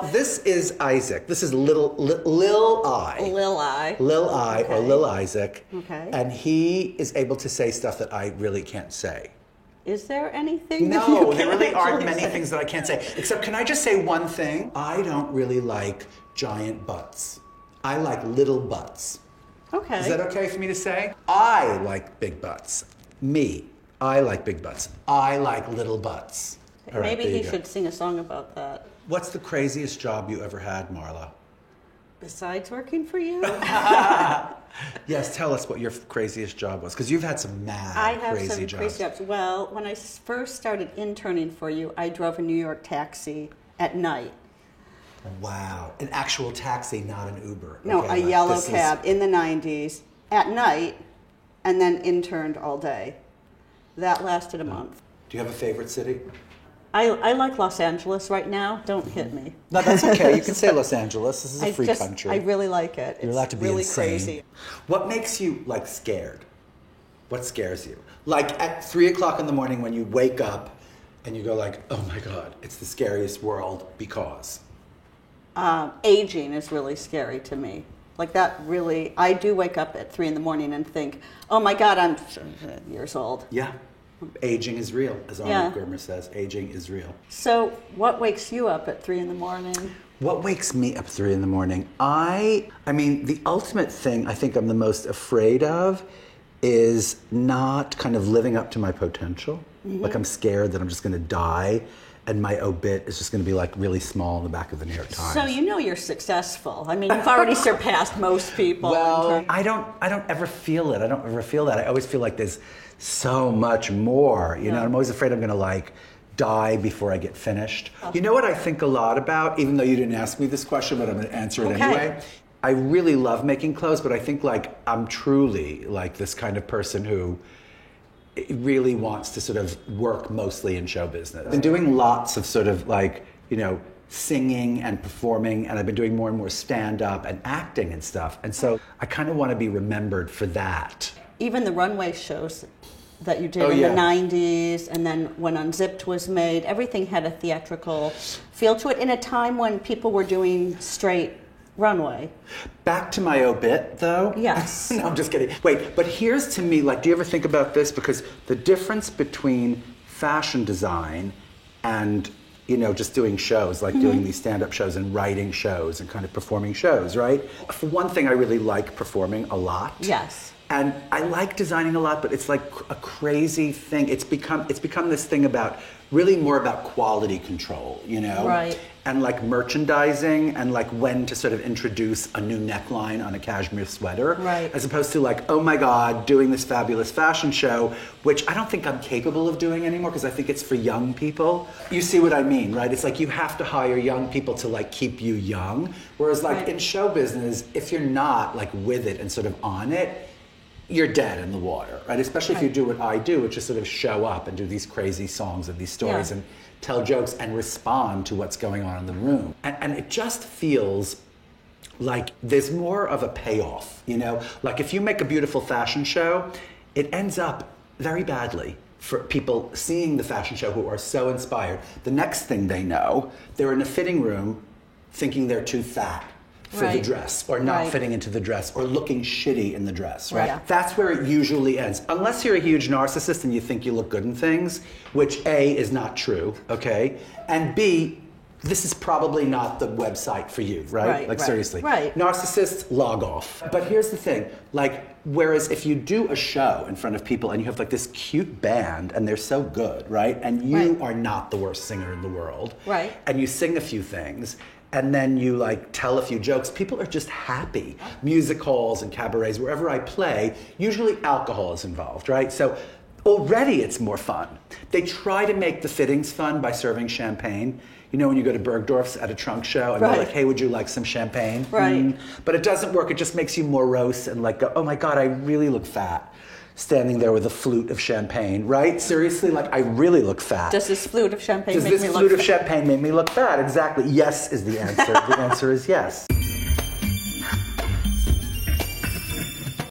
This is Isaac. This is Lil I. Lil I, okay. Or Lil Isaac. Okay. And he is able to say stuff that I really can't say. Is there anything? No, there really aren't many things that I can't say. Except, can I just say one thing? I don't really like giant butts. I like little butts. Okay. Is that okay for me to say? I like big butts. I like big butts. I like little butts. All right, maybe he should sing a song about that. What's the craziest job you ever had, Marla? Besides working for you? Yes, tell us what your craziest job was, because you've had some crazy jobs. Crazy jobs. Well, when I first started interning for you, I drove a New York taxi at night. Wow. An actual taxi, not an Uber. No, a yellow cab in the 90s at night, and then interned all day. That lasted a month. Do you have a favorite city? I like Los Angeles right now. Don't hit me. No, that's okay. You can say Los Angeles. This is a free country. I really like it. You're allowed to be really insane. Crazy. What makes you, scared? What scares you? Like, at 3 o'clock in the morning when you wake up and you go oh my God, it's the scariest world because? Aging is really scary to me. Like that really, I do wake up at 3 in the morning and think, oh my God, I'm years old. Yeah. Aging is real, as Arnold Germer says. Aging is real. So what wakes you up at 3 in the morning? What wakes me up 3 in the morning? I mean, the ultimate thing I think I'm the most afraid of is not kind of living up to my potential. Mm-hmm. Like I'm scared that I'm just going to die and my obit is just going to be really small in the back of the New York Times. So you know you're successful. I mean, you've already surpassed most people. Well, I don't ever feel it. I don't ever feel that. I always feel like there's so much more. You know, I'm always afraid I'm going to die before I get finished. You know what I think a lot about, even though you didn't ask me this question, but I'm going to answer it anyway? I really love making clothes, but I think I'm truly this kind of person who really wants to sort of work mostly in show business. I've been doing lots of sort of singing and performing, and I've been doing more and more stand-up and acting and stuff. And so I kind of want to be remembered for that. Even the runway shows that you did in the 90s, and then when Unzipped was made, everything had a theatrical feel to it in a time when people were doing straight runway. Back to my obit, though? Yes. No, I'm just kidding. Wait, but here's to me, do you ever think about this? Because the difference between fashion design and, just doing shows, doing these stand-up shows and writing shows and kind of performing shows, right? For one thing, I really like performing a lot. Yes. And I like designing a lot, but it's like a crazy thing. It's become this thing about really more about quality control, Right. And merchandising and when to sort of introduce a new neckline on a cashmere sweater. Right. As opposed to oh my God, doing this fabulous fashion show, which I don't think I'm capable of doing anymore because I think it's for young people. You see what I mean, right? It's you have to hire young people to keep you young. Whereas in show business, if you're not with it and sort of on it, you're dead in the water, right? Especially if you do what I do, which is sort of show up and do these crazy songs and these stories and tell jokes and respond to what's going on in the room. And it just feels like there's more of a payoff, if you make a beautiful fashion show, it ends up very badly for people seeing the fashion show who are so inspired. The next thing they know, they're in a fitting room thinking they're too fat for the dress, or not fitting into the dress, or looking shitty in the dress, right? Yeah. That's where it usually ends. Unless you're a huge narcissist and you think you look good in things, which A, is not true, okay? And B, this is probably not the website for you, right? Seriously. Right. Narcissists, log off. But here's the thing, whereas if you do a show in front of people and you have this cute band and they're so good, right? And you are not the worst singer in the world. Right. And you sing a few things, and then you tell a few jokes. People are just happy. Music halls and cabarets, wherever I play, usually alcohol is involved, right? So already it's more fun. They try to make the fittings fun by serving champagne. When you go to Bergdorf's at a trunk show and they're hey, would you like some champagne? Right. But it doesn't work. It just makes you morose and go, oh my God, I really look fat. Standing there with a flute of champagne, right? Seriously, I really look fat. Does this flute of champagne make me look fat? Does this flute of champagne make me look fat? Exactly. Yes is the answer. The answer is yes.